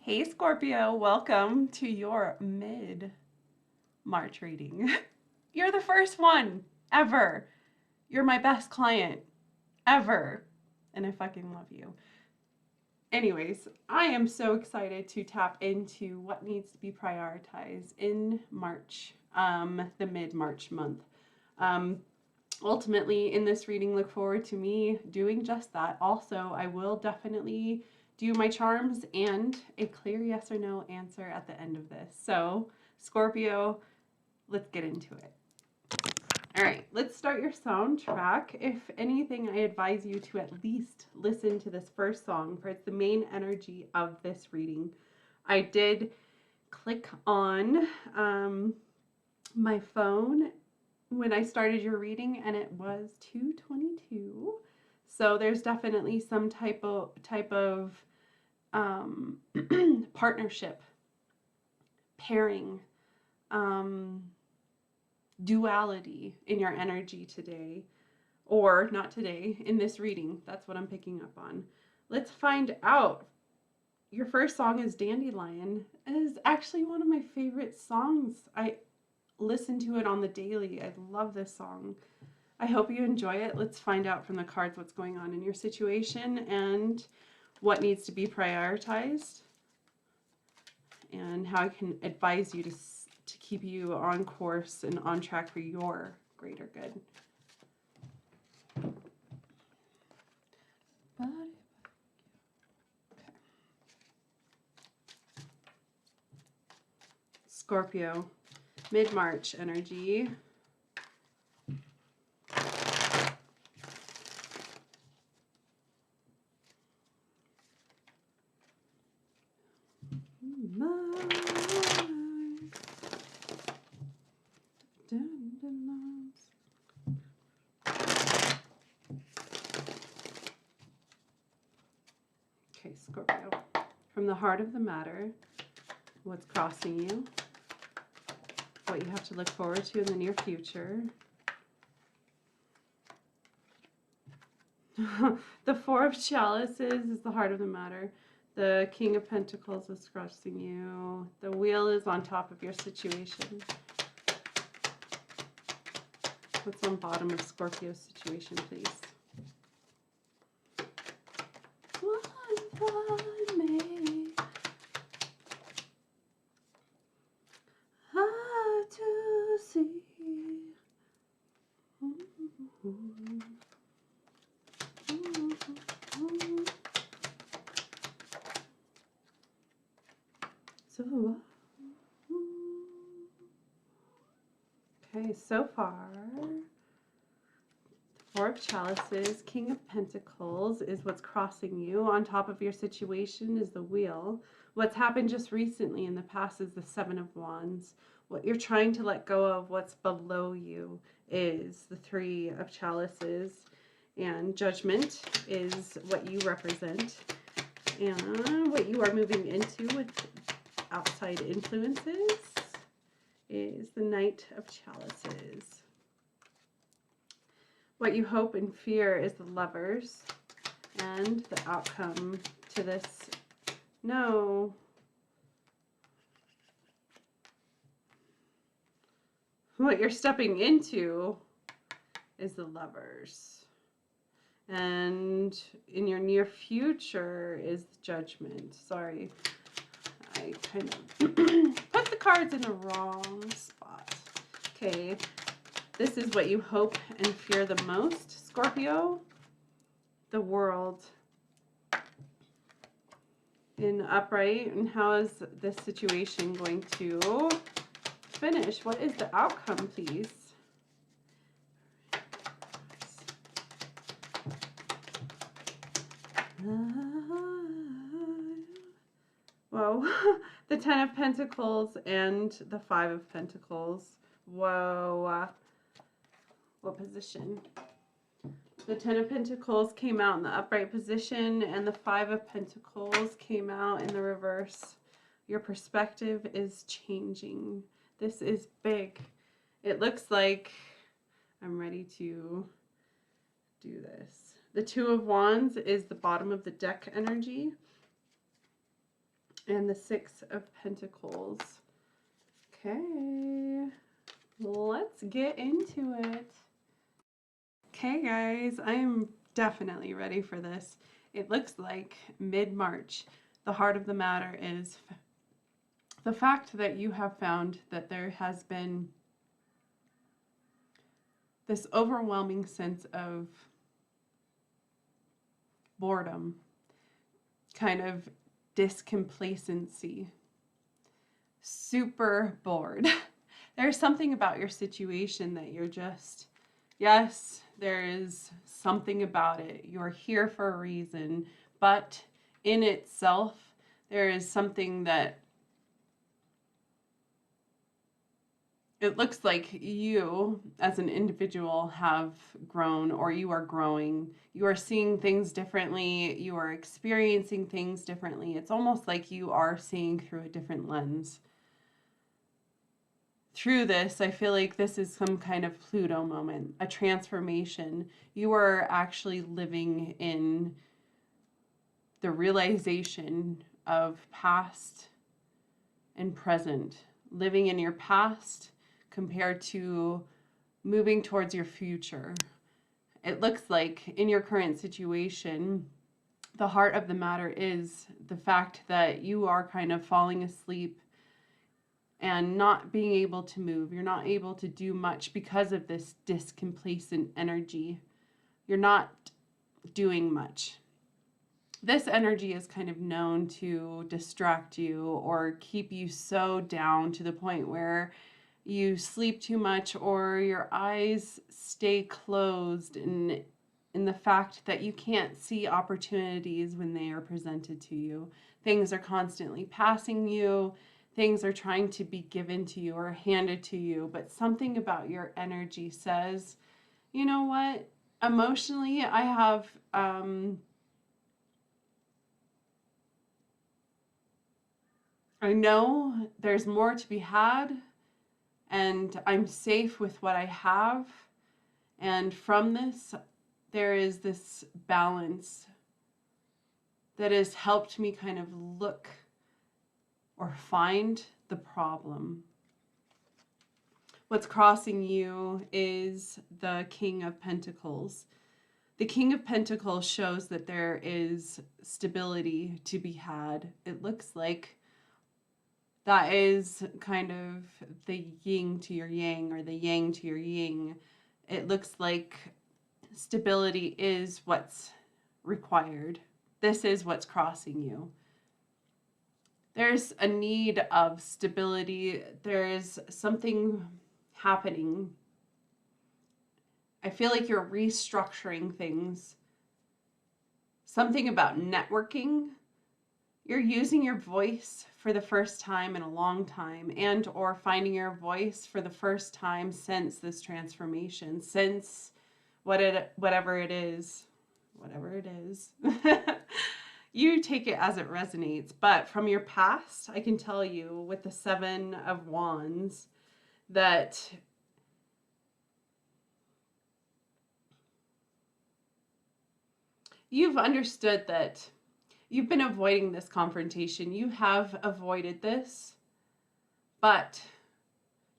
Hey Scorpio, welcome to your mid-March reading. You're the first one ever. You're my best client ever. And I fucking love you. Anyways, I am so excited to tap into what needs to be prioritized in March, the mid-March month. Um, Ultimately, in this reading, look forward to me doing just that. Also, I will definitely do my charms and a clear yes or no answer at the end of this. So, Scorpio, let's get into it. All right, let's start your soundtrack. If anything, I advise you to at least listen to this first song, for it's the main energy of this reading. I did click on my phone when I started your reading, and it was 2:22. So there's definitely some type of partnership, pairing, duality in your energy today, or not today, in this reading. That's what I'm picking up on. Let's find out. Your first song is Dandelion. It is actually one of my favorite songs. I listen to it on the daily. I love this song. I hope you enjoy it. Let's find out from the cards what's going on in your situation and what needs to be prioritized, and how I can advise you to keep you on course and on track for your greater good. Scorpio, mid-March energy. Okay, Scorpio. From the heart of the matter, what's crossing you, what you have to look forward to in the near future. The Four of Chalices is the heart of the matter. The King of Pentacles is crossing you. The Wheel is on top of your situation. What's on bottom of Scorpio's situation, please? One for me. Hard to see. Okay, so far, Four of Chalices, King of Pentacles is what's crossing you. On top of your situation is the Wheel. What's happened just recently in the past is the Seven of Wands. What you're trying to let go of, what's below you, is the Three of Chalices. And Judgment is what you represent. And what you are moving into with outside influences is the Knight of Chalices. What you hope and fear is the Lovers, and the outcome to this. No. What you're stepping into is the Lovers. And in your near future is the Judgment. Sorry, I kind of put the cards in the wrong spot. Okay. This is what you hope and fear the most, Scorpio. The World in upright. And how is this situation going to finish? What is the outcome, please? Whoa. The Ten of Pentacles and the Five of Pentacles. Whoa. What position? The Ten of Pentacles came out in the upright position, and the Five of Pentacles came out in the reverse. Your perspective is changing. This is big. It looks like I'm ready to do this. The Two of Wands is the bottom of the deck energy. and the Six of Pentacles. Okay, let's get into it. Okay, guys, I'm definitely ready for this. It looks like mid-March. The heart of the matter is the fact that you have found that there has been this overwhelming sense of boredom, kind of discomplacency, super bored. There's something about your situation that you're just, yes, there is something about it. You're here for a reason, but in itself, there is something that it looks like you as an individual have grown, or you are growing. You are seeing things differently. You are experiencing things differently. It's almost like you are seeing through a different lens. Through this, I feel like this is some kind of Pluto moment, a transformation. You are actually living in the realization of past and present, living in your past compared to moving towards your future. It looks like in your current situation, the heart of the matter is the fact that you are kind of falling asleep and not being able to move. You're not able to do much because of this discomplacent energy. You're not doing much. This energy is kind of known to distract you or keep you so down to the point where you sleep too much or your eyes stay closed in the fact that you can't see opportunities when they are presented to you. Things are constantly passing you. Things are trying to be given to you or handed to you, but something about your energy says, you know what? Emotionally, I have I know there's more to be had, and I'm safe with what I have. And from this, there is this balance that has helped me kind of look or find the problem. What's crossing you is the King of Pentacles. The King of Pentacles shows that there is stability to be had. It looks like that is kind of the yin to your yang or the yang to your yin. It looks like stability is what's required. This is what's crossing you. There's a need of stability. There's something happening. I feel like you're restructuring things. Something about networking. You're using your voice for the first time in a long time, and or finding your voice for the first time since this transformation, since whatever it is. You take it as it resonates. But from your past, I can tell you with the Seven of Wands that you've understood that you've been avoiding this confrontation. You have avoided this, but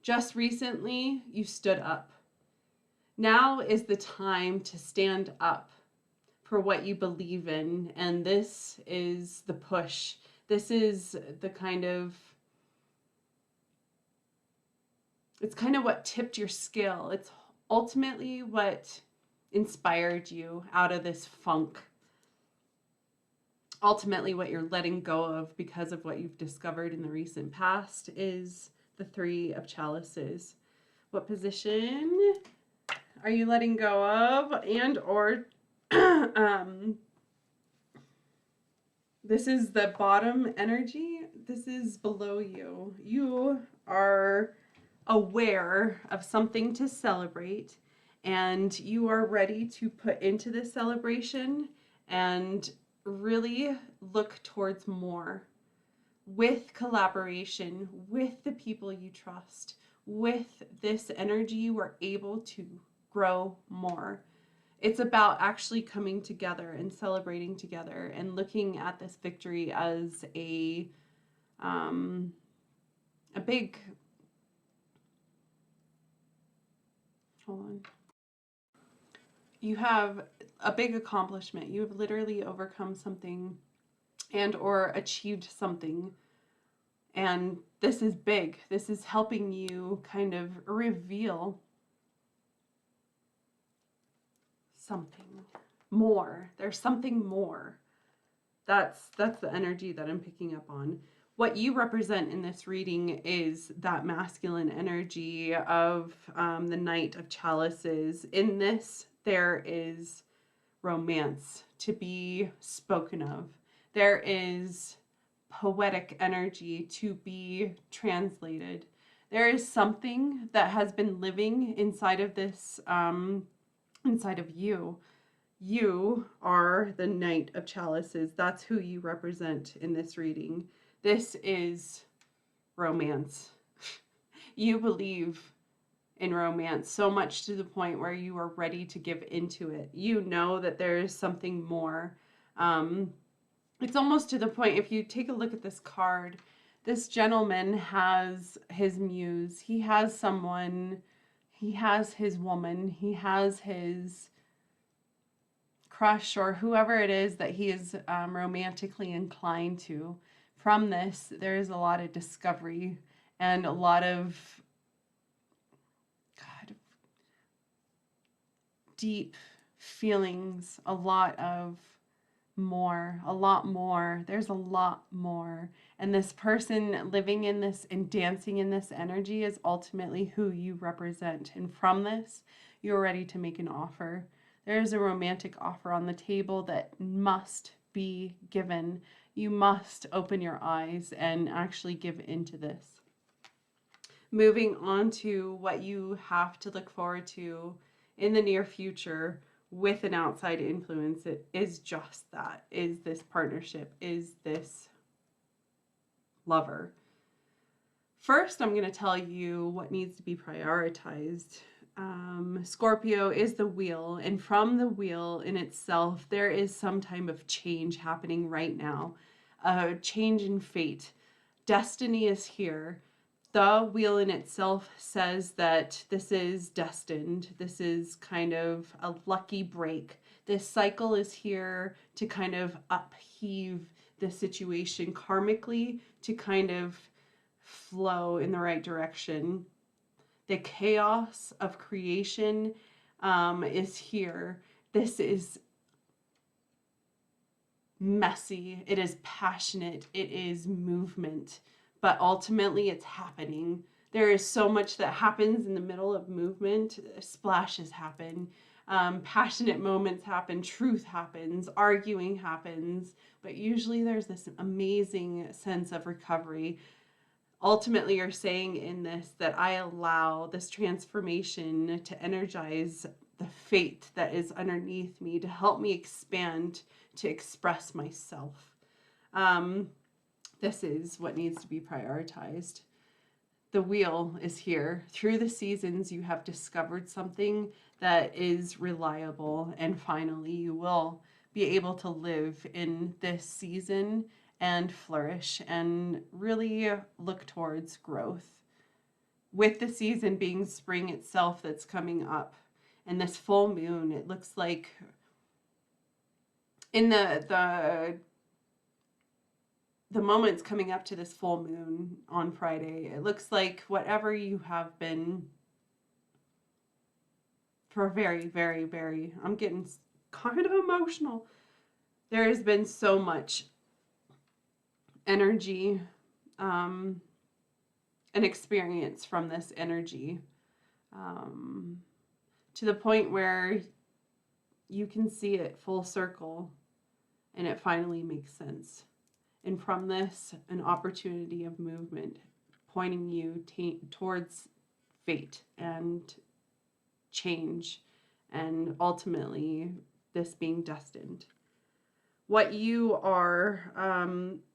just recently you stood up. Now is the time to stand up for what you believe in, and this is the push. This is the kind of, it's kind of what tipped your scale. It's ultimately what inspired you out of this funk. Ultimately, what you're letting go of because of what you've discovered in the recent past is the Three of Chalices. What position are you letting go of? And or this is the bottom energy. This is below you. You are aware of something to celebrate, and you are ready to put into this celebration and really look towards more with collaboration, with the people you trust. With this energy, you are able to grow more. It's about actually coming together and celebrating together and looking at this victory as a A big, hold on. You have a big accomplishment. You have literally overcome something and or achieved something. And this is big. This is helping you kind of reveal something more. There's something more. That's the energy that I'm picking up on. What you represent in this reading is that masculine energy of the Knight of Chalices. In this, there is romance to be spoken of. There is poetic energy to be translated. There is something that has been living inside of this, inside of you. You are the Knight of Chalices. That's who you represent in this reading. This is romance. You believe in romance so much to the point where you are ready to give into it. You know that there is something more. It's almost to the point, if you take a look at this card, this gentleman has his muse. He has someone, he has his woman, he has his crush or whoever it is that he is romantically inclined to. From this, there is a lot of discovery and a lot of deep feelings, a lot more. There's a lot more. And this person living in this and dancing in this energy is ultimately who you represent. And from this, you're ready to make an offer. There is a romantic offer on the table that must be given. You must open your eyes and actually give into this. Moving on to what you have to look forward to in the near future with an outside influence, it is just that, is this partnership, is this lover. First, I'm going to tell you what needs to be prioritized. Scorpio is the wheel, and from the wheel in itself, there is some type of change happening right now, a change in fate. Destiny is here. The wheel in itself says that this is destined. This is kind of a lucky break. This cycle is here to kind of upheave the situation karmically to kind of flow in the right direction. The chaos of creation is here. This is messy. It is passionate. It is movement. But ultimately it's happening. There is so much that happens in the middle of movement. Splashes happen, passionate moments happen, truth happens, arguing happens, but usually there's this amazing sense of recovery. Ultimately, you're saying in this that I allow this transformation to energize the fate that is underneath me, to help me expand, to express myself. This is what needs to be prioritized. The wheel is here. Through the seasons, you have discovered something that is reliable, and finally you will be able to live in this season and flourish and really look towards growth. With the season being spring itself that's coming up, and this full moon, it looks like in the moments coming up to this full moon on Friday, it looks like whatever you have been for very, very, very, I'm getting kind of emotional. There has been so much energy and experience from this energy to the point where you can see it full circle and it finally makes sense. And from this, an opportunity of movement pointing you towards fate and change, and ultimately this being destined. What you are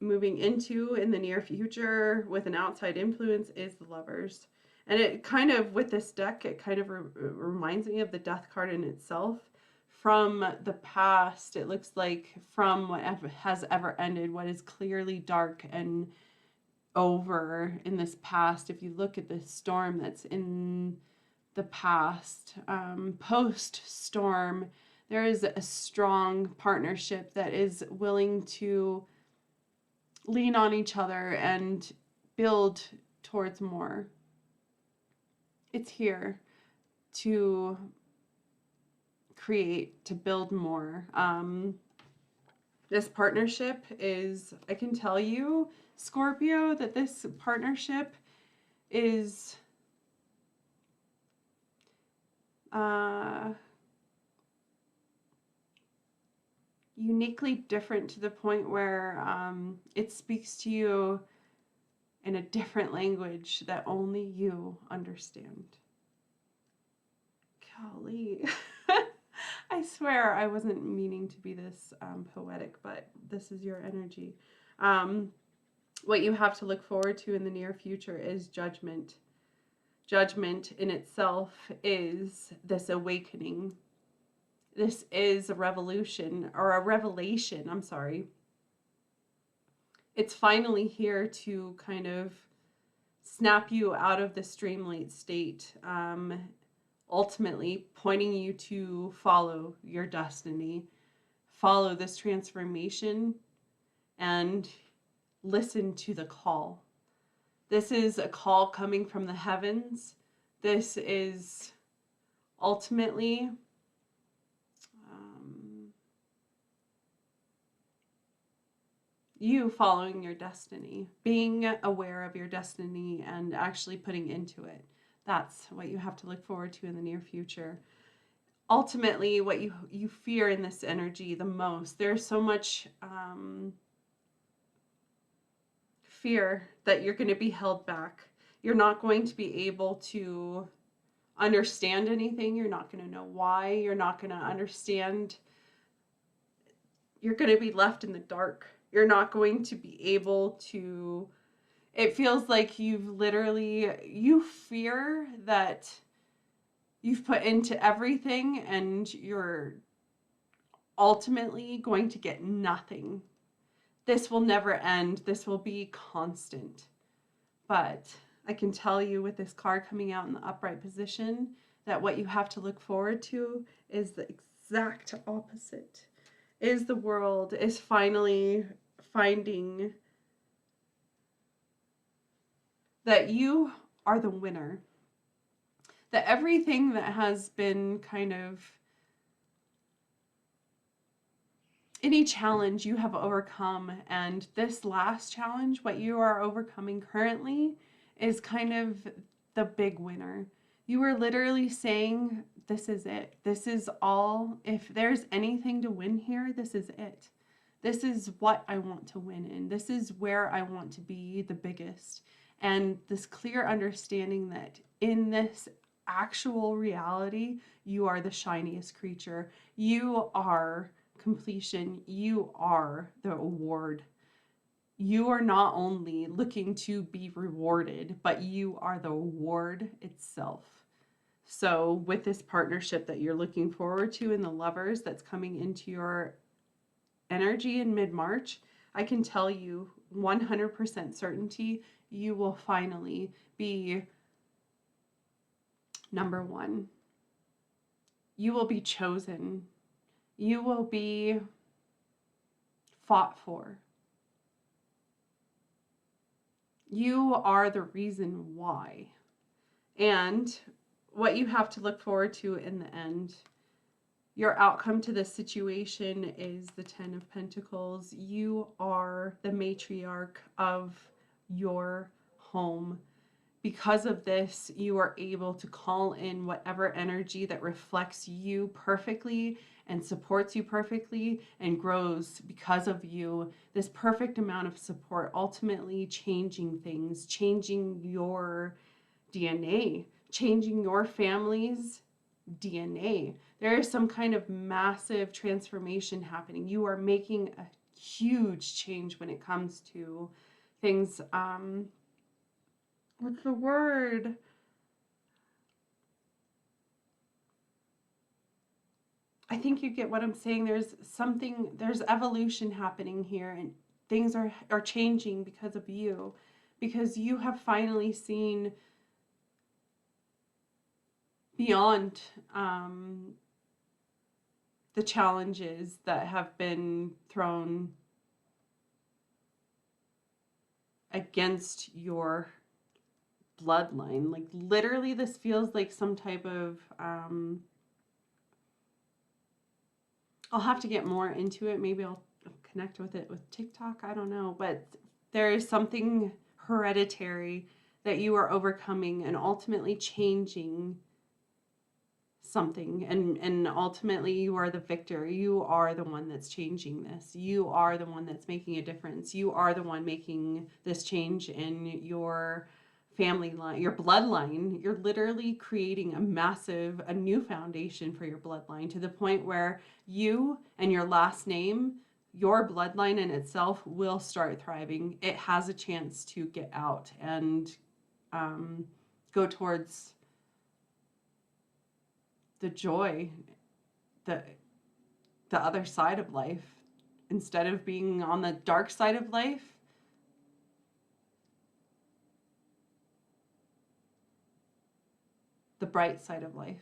moving into in the near future with an outside influence is the Lovers. And it kind of, with this deck, it kind of reminds me of the Death card in itself. From the past, it looks like from whatever has ever ended, what is clearly dark and over in this past. If you look at the storm that's in the past, post-storm, there is a strong partnership that is willing to lean on each other and build towards more. It's here to create, to build more. This partnership is, I can tell you, Scorpio, that this partnership is uniquely different to the point where it speaks to you in a different language that only you understand. Golly. I swear I wasn't meaning to be this poetic, but this is your energy. What you have to look forward to in the near future is judgment. Judgment in itself is this awakening. This is a revolution, or a revelation, I'm sorry. It's finally here to kind of snap you out of the streamlight state, ultimately pointing you to follow your destiny, follow this transformation, and listen to the call. This is a call coming from the heavens. This is ultimately you following your destiny, being aware of your destiny and actually putting into it. That's what you have to look forward to in the near future. Ultimately, what you fear in this energy the most, there's so much fear that you're going to be held back. You're not going to be able to understand anything. You're not going to know why. You're not going to understand. You're going to be left in the dark. You're not going to be able to, it feels like you fear that you've put into everything and you're ultimately going to get nothing. This will never end. This will be constant. But I can tell you with this card coming out in the upright position that what you have to look forward to is the exact opposite. Is the world is finally finding that you are the winner. That everything that has been kind of any challenge you have overcome, and this last challenge, what you are overcoming currently, is kind of the big winner. You are literally saying, this is it. This is all. If there's anything to win here, this is it. This is what I want to win in. This is where I want to be the biggest. And this clear understanding that in this actual reality, you are the shiniest creature. You are completion. You are the award. You are not only looking to be rewarded, but you are the award itself. So with this partnership that you're looking forward to and the lovers that's coming into your energy in mid-March, I can tell you 100% certainty you will finally be number one. You will be chosen. You will be fought for. You are the reason why. And what you have to look forward to in the end, your outcome to this situation is the 10 of Pentacles. You are the matriarch of your home. Because of this, you are able to call in whatever energy that reflects you perfectly and supports you perfectly and grows because of you. This perfect amount of support, ultimately changing things, changing your DNA, changing your family's DNA. There is some kind of massive transformation happening. You are making a huge change when it comes to things. What's the word? I think you get what I'm saying. There's evolution happening here, and things are changing because of you. because you have finally seen beyond the challenges that have been thrown against your bloodline. Like literally this feels like some type of I'll have to get more into it. Maybe I'll connect with it with TikTok. I don't know. But there is something hereditary that you are overcoming and ultimately changing something. And ultimately you are the victor. You are the one that's changing this. You are the one that's making a difference. You are the one making this change in your family line, your bloodline. You're literally creating a new foundation for your bloodline, to the point where you and your last name, your bloodline in itself, will start thriving. It has a chance to get out and go towards the joy, the other side of life. Instead of being on the dark side of life, the bright side of life.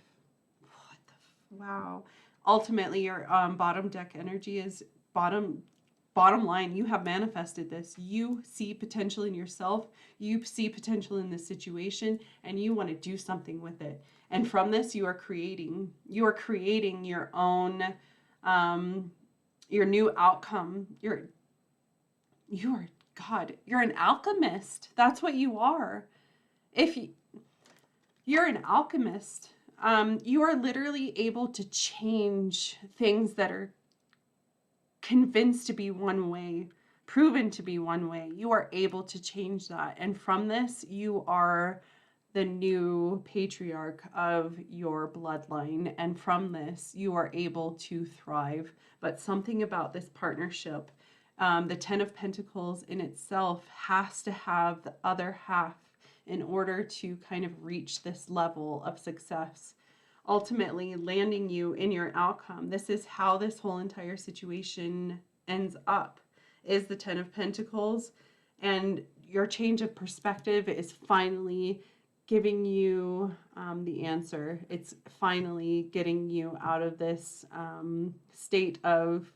What the wow. Ultimately, your bottom deck energy is bottom line. You have manifested this. You see potential in yourself. You see potential in this situation, and you want to do something with it. And from this, you are creating your own, your new outcome. You're God. You're an alchemist. That's what you are. You're an alchemist. You are literally able to change things that are convinced to be one way, proven to be one way. You are able to change that. And from this, you are the new patriarch of your bloodline. And from this, you are able to thrive. But something about this partnership, the Ten of Pentacles in itself has to have the other half in order to kind of reach this level of success, ultimately landing you in your outcome. This is how this whole entire situation ends up, is the Ten of Pentacles. And your change of perspective is finally giving you the answer. It's finally getting you out of this state of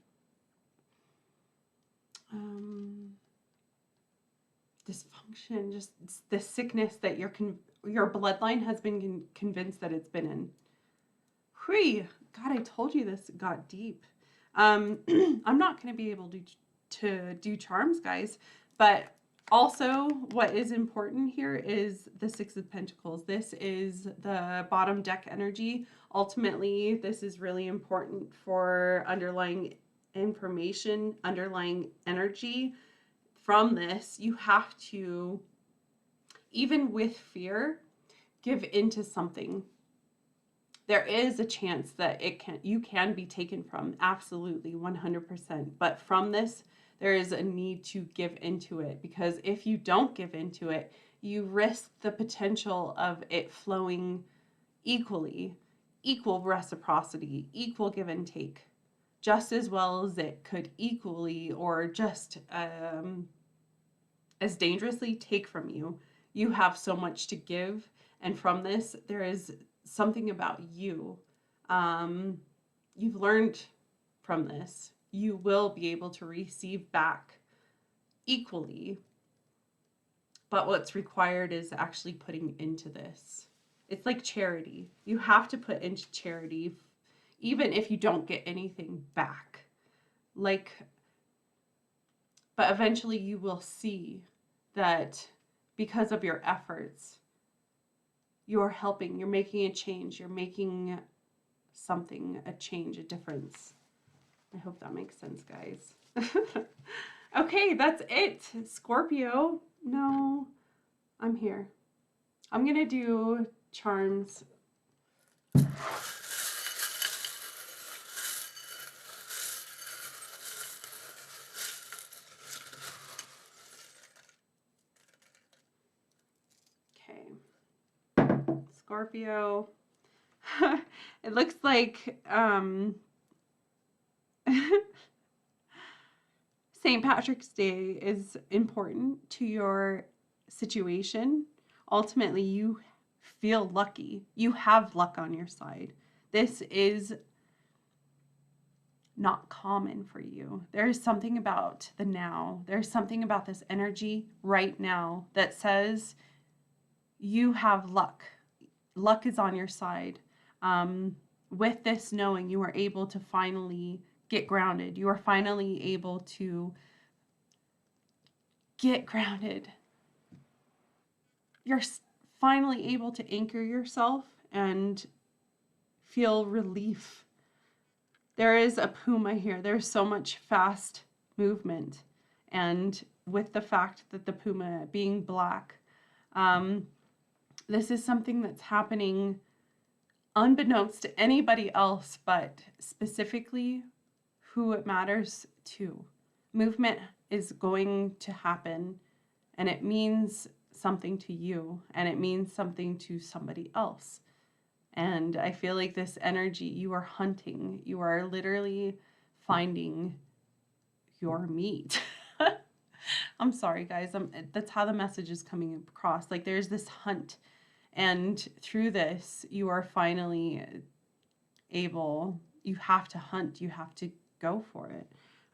dysfunction, just the sickness that your bloodline has been convinced that it's been in. Whee! God, I told you this got deep. I'm not going to be able to do charms, guys, but also what is important here is the Six of Pentacles. This is the bottom deck energy. Ultimately, this is really important for underlying information, underlying energy. From this, you have to, even with fear, give into something. There is a chance that you can be taken from, absolutely, 100%. But from this, there is a need to give into it, because if you don't give into it, you risk the potential of it flowing equally, equal reciprocity, equal give and take, just as well as it could equally or just as dangerously take from you. You have so much to give, and from this, there is something about you. You've learned from this. You will be able to receive back equally, but what's required is actually putting into this. It's like charity. You have to put into charity, even if you don't get anything back. But eventually you will see that because of your efforts, you're helping, you're making a change, you're making something, a change, a difference. I hope that makes sense, guys. Okay, that's it. Scorpio. No, I'm here. I'm going to do charms. Okay. Scorpio. It looks like St. Patrick's Day is important to your situation, ultimately you feel lucky. You have luck on your side. This is not common for you. There is something about the now. There's something about this energy right now that says you have luck. Luck is on your side. With this knowing, you are able to finally get grounded. You are finally able to get grounded. You're finally able to anchor yourself and feel relief. There is a puma here. There's so much fast movement. And with the fact that the puma being black, this is something that's happening unbeknownst to anybody else, but specifically who it matters to. Movement is going to happen, and it means something to you, and it means something to somebody else. And I feel like this energy, you are hunting. You are literally finding your meat. I'm sorry, guys. That's how the message is coming across. Like there's this hunt. And through this, you are finally able, you have to hunt. You have to go for it.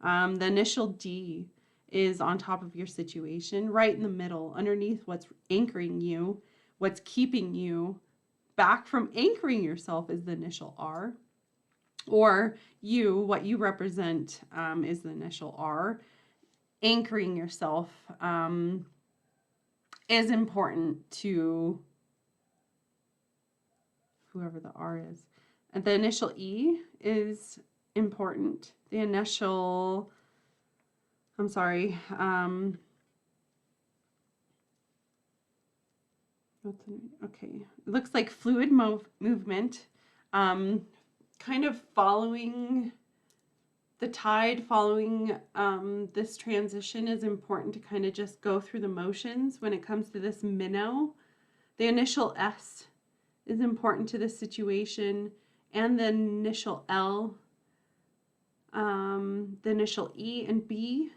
The initial D is on top of your situation, right in the middle, underneath what's anchoring you, what's keeping you back from anchoring yourself is the initial R, or you, what you represent is the initial R. Anchoring yourself is important to whoever the R is. And the initial E is important. The initial, I'm sorry, okay, it looks like fluid movement, kind of following the tide, following this transition is important to kind of just go through the motions when it comes to this minnow. The initial S is important to this situation, and the initial L, the initial E and B.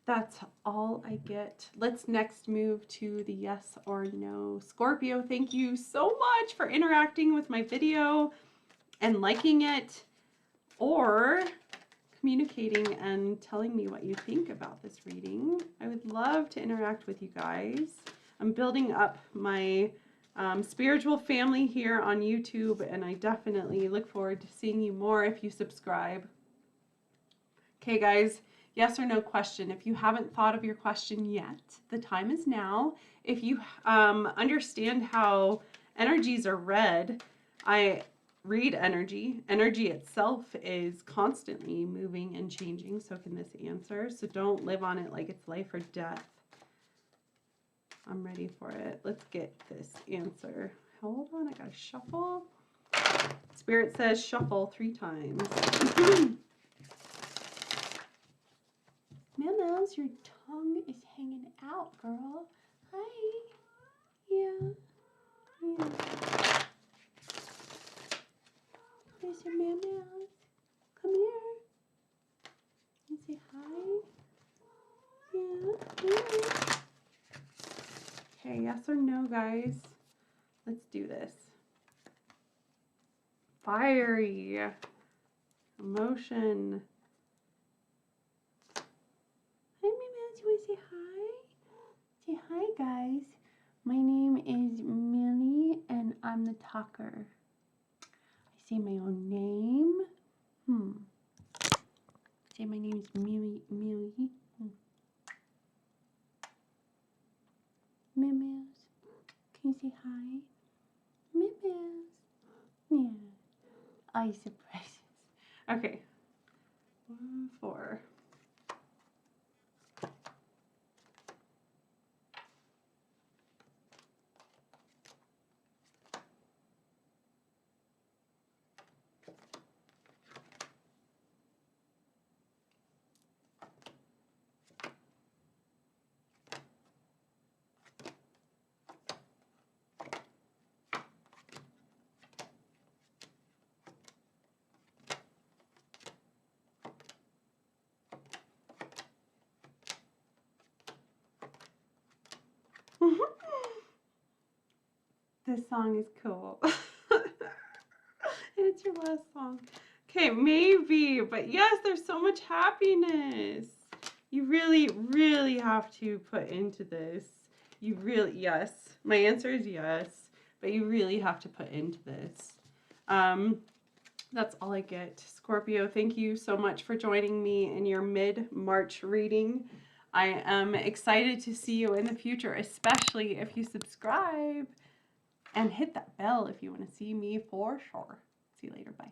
That's all I get. Let's next move to the yes or no. Scorpio, thank you so much for interacting with my video and liking it or communicating and telling me what you think about this reading. I would love to interact with you guys. I'm building up my spiritual family here on YouTube, and I definitely look forward to seeing you more if you subscribe. Okay, guys. Yes or no question. If you haven't thought of your question yet, the time is now. If you understand how energies are read, I read energy. Energy itself is constantly moving and changing, so can this answer. So don't live on it like it's life or death. I'm ready for it. Let's get this answer. Hold on, I gotta shuffle. Spirit says shuffle 3 times. Memos, your tongue is hanging out, girl. Hi. Yeah. There's your memos. Come here. You say hi. Yeah. Okay, yes or no, guys? Let's do this. Fiery. Emotion. Hi, Memos. You want to say hi? Say hi, guys. My name is Millie, and I'm the talker. I say my own name. Say my name is Millie. Memos. Can you say hi? Memos. Yeah. I surprises. Okay. 1, 4. this song is cool. And it's your last song. Okay, maybe, but yes, there's so much happiness. You really, really have to put into this. You really, yes. My answer is yes, but you really have to put into this. That's all I get. Scorpio, thank you so much for joining me in your mid-March reading. I am excited to see you in the future, especially if you subscribe and hit that bell if you want to see me for sure. See you later. Bye.